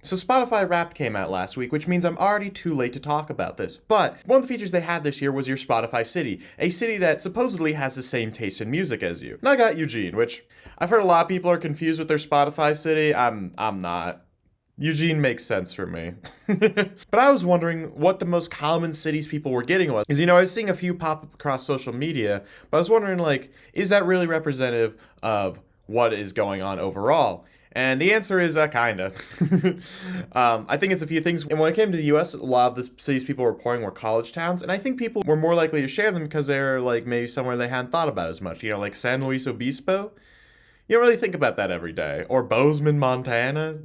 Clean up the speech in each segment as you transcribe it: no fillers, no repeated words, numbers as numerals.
So Spotify Wrapped came out last week, which means I'm already too late to talk about this. But one of the features they had this year was your Spotify City, a city that supposedly has the same taste in music as you. And I got Eugene, which I've heard a lot of people are confused with their Spotify City. I'm not. Eugene makes sense for me. But I was wondering what the most common cities people were getting was. Because, I was seeing a few pop up across social media, but I was wondering, like, is that really representative of what is going on overall? And the answer is kinda. I think it's a few things. And when it came to the US, a lot of the cities people were reporting were college towns. And I think people were more likely to share them because they're like maybe somewhere they hadn't thought about as much. Like San Luis Obispo. You don't really think about that every day. Or Bozeman, Montana.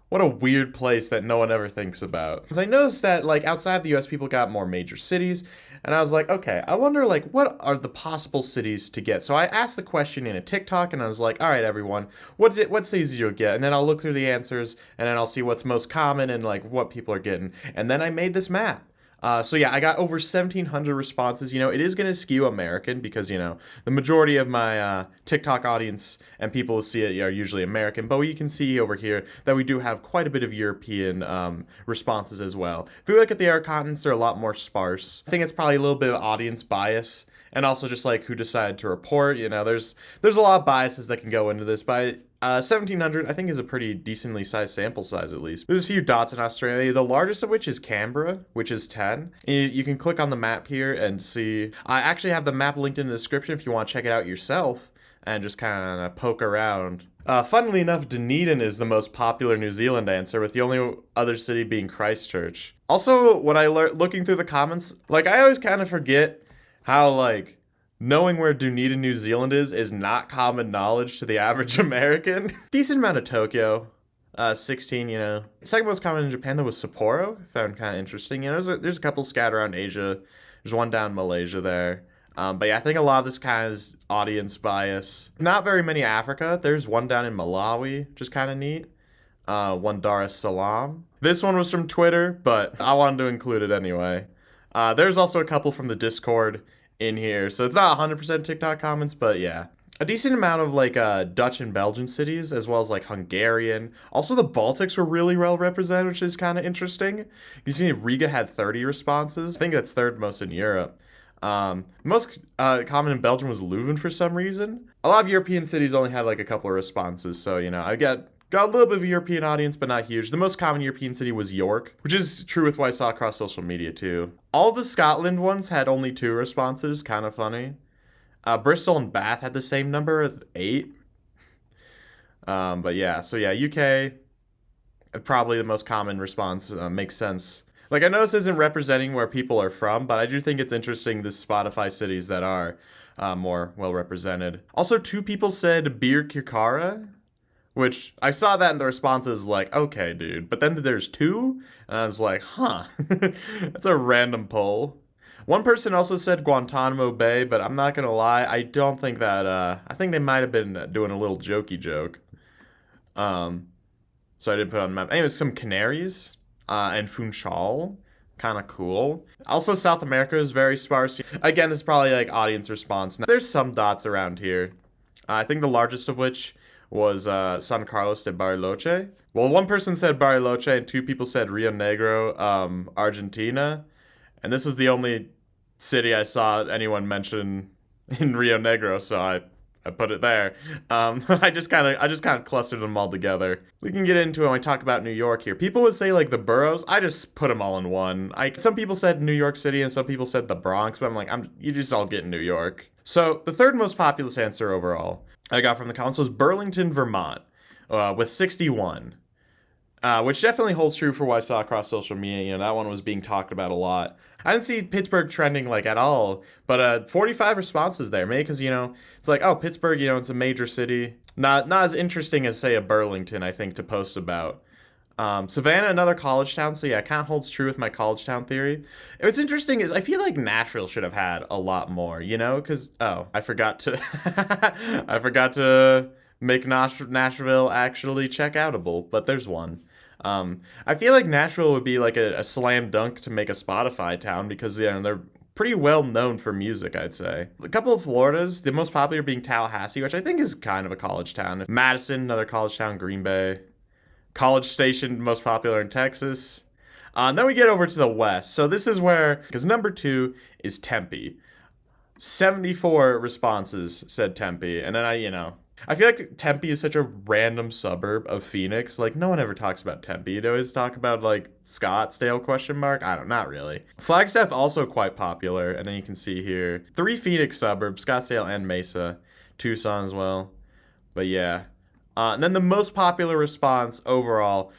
What a weird place that no one ever thinks about. Because I noticed that, like, outside of the US, people got more major cities. And I was like, okay, I wonder, like, what are the possible cities to get? So I asked the question in a TikTok, and I was like, all right, everyone, what cities did you get? And then I'll look through the answers, and then I'll see what's most common and, like, what people are getting. And then I made this map. So yeah, I got over 1,700 responses. It is going to skew American because, the majority of my TikTok audience and people who see it are usually American. But you can see over here that we do have quite a bit of European responses as well. If we look at the other continents, they're a lot more sparse. I think it's probably a little bit of audience bias. And also just like who decided to report, there's a lot of biases that can go into this, but 1,700 I think is a pretty decently sized sample size at least. There's a few dots in Australia, the largest of which is Canberra, which is 10. You can click on the map here and see. I actually have the map linked in the description if you want to check it out yourself and just kind of poke around. Funnily enough, Dunedin is the most popular New Zealand answer, with the only other city being Christchurch. Also, when I looking through the comments, like I always kind of forget how, like, knowing where Dunedin, New Zealand is not common knowledge to the average American. Decent amount of Tokyo. 16, The second most common in Japan, though, was Sapporo. I found kind of interesting. There's a couple scattered around Asia. There's one down in Malaysia there. But yeah, I think a lot of this kind of is audience bias. Not very many Africa. There's one down in Malawi, which is kind of neat. One Dar es Salaam. This one was from Twitter, but I wanted to include it anyway. There's also a couple from the Discord in here, so it's not 100% TikTok comments, but yeah. A decent amount of like Dutch and Belgian cities, as well as like Hungarian. Also, the Baltics were really well represented, which is kind of interesting. You see, Riga had 30 responses. I think that's third most in Europe. Most common in Belgium was Leuven for some reason. A lot of European cities only had like a couple of responses, so I got a little bit of a European audience, but not huge. The most common European city was York, which is true with what I saw across social media too. All the Scotland ones had only 2 responses, kind of funny. Bristol and Bath had the same number of 8. But yeah, so yeah, UK, probably the most common response, makes sense. Like, I know this isn't representing where people are from, but I do think it's interesting the Spotify cities that are more well represented. Also, 2 people said Bir Kirkara, which I saw that in the responses like, okay, dude. But then there's 2, and I was like, huh. That's a random poll. One person also said Guantanamo Bay, but I'm not going to lie. I don't think that, I think they might have been doing a little jokey joke. So I didn't put it on the map. Anyways, some Canaries, and Funchal. Kind of cool. Also, South America is very sparse. Again, this is probably like audience response. Now, there's some dots around here. I think the largest of which was San Carlos de Bariloche. Well, one person said Bariloche and 2 people said Rio Negro, Argentina. And this was the only city I saw anyone mention in Rio Negro, so I put it there. I just kind of clustered them all together. We can get into it when we talk about New York here. People would say like the boroughs. I just put them all in one. Some people said New York City and some people said the Bronx, but I'm like, you just all get in New York. So the third most populous answer overall I got from the comments was Burlington, Vermont, with 61. Which definitely holds true for what I saw across social media. That one was being talked about a lot. I didn't see Pittsburgh trending like at all, but 45 responses there. Maybe because it's like, oh, Pittsburgh, it's a major city. Not as interesting as say a Burlington, I think, to post about. Savannah, another college town, so yeah, it kind of holds true with my college town theory. What's interesting is I feel like Nashville should have had a lot more, because I forgot to make Nashville actually check outable, but there's one. I feel like Nashville would be like a slam dunk to make a Spotify town because they're pretty well known for music, I'd say. A couple of Floridas, the most popular being Tallahassee, which I think is kind of a college town. Madison, another college town, Green Bay. College Station, most popular in Texas. Then we get over to the west. So this is where, because number 2 is Tempe. 74 responses said Tempe. And then I feel like Tempe is such a random suburb of Phoenix. Like, no one ever talks about Tempe. You'd always talk about, like, Scottsdale, question mark? I don't, not really. Flagstaff also quite popular. And then you can see here, 3 Phoenix suburbs, Scottsdale and Mesa. Tucson as well. But yeah. And then the most popular response overall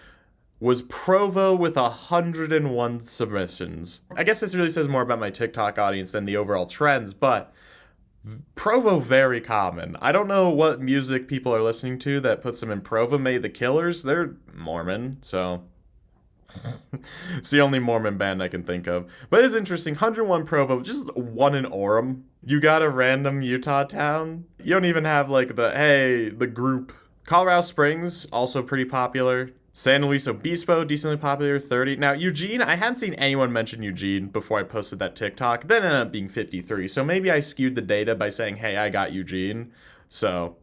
was Provo with 101 submissions. I guess this really says more about my TikTok audience than the overall trends, but Provo very common. I don't know what music people are listening to that puts them in Provo. Maybe the Killers. They're Mormon, so it's the only Mormon band I can think of. But it's interesting. 101 Provo, just one in Orem. You got a random Utah town. You don't even have like the group. Colorado Springs, also pretty popular. San Luis Obispo, decently popular, 30. Now, Eugene, I hadn't seen anyone mention Eugene before I posted that TikTok. Then it ended up being 53. So maybe I skewed the data by saying, hey, I got Eugene. So,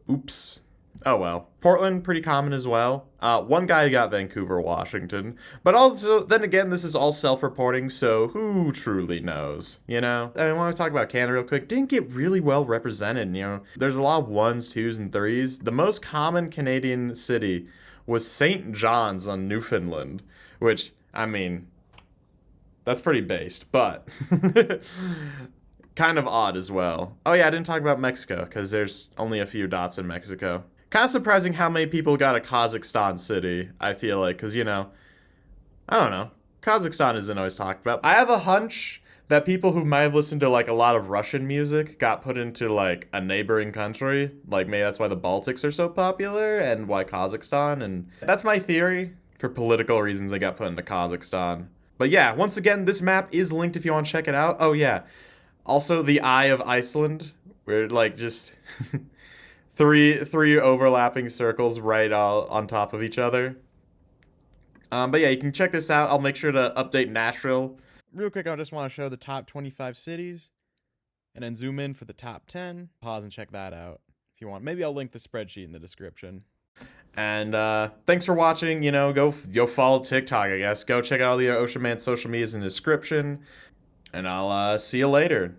oops. Oh well. Portland, pretty common as well. One guy got Vancouver, Washington. But also, then again, this is all self-reporting, so who truly knows, you know? I want to talk about Canada real quick. Didn't get really well represented, you know? There's a lot of 1s, 2s, and 3s. The most common Canadian city was St. John's on Newfoundland, which, I mean, that's pretty based, but kind of odd as well. Oh yeah, I didn't talk about Mexico, because there's only a few dots in Mexico. Kind of surprising how many people got a Kazakhstan city, I feel like, because, I don't know. Kazakhstan isn't always talked about. I have a hunch that people who might have listened to, like, a lot of Russian music got put into, like, a neighboring country. Like, maybe that's why the Baltics are so popular and why Kazakhstan. And that's my theory. For political reasons, they got put into Kazakhstan. But yeah, once again, this map is linked if you want to check it out. Oh, yeah. Also, the Eye of Iceland, where, like, just three overlapping circles right on top of each other. But yeah, you can check this out. I'll make sure to update Nashville. Real quick, I just want to show the top 25 cities and then zoom in for the top 10. Pause and check that out if you want. Maybe I'll link the spreadsheet in the description. And thanks for watching. Go follow TikTok, I guess. Go check out all the Ocean Man social medias in the description. And I'll see you later.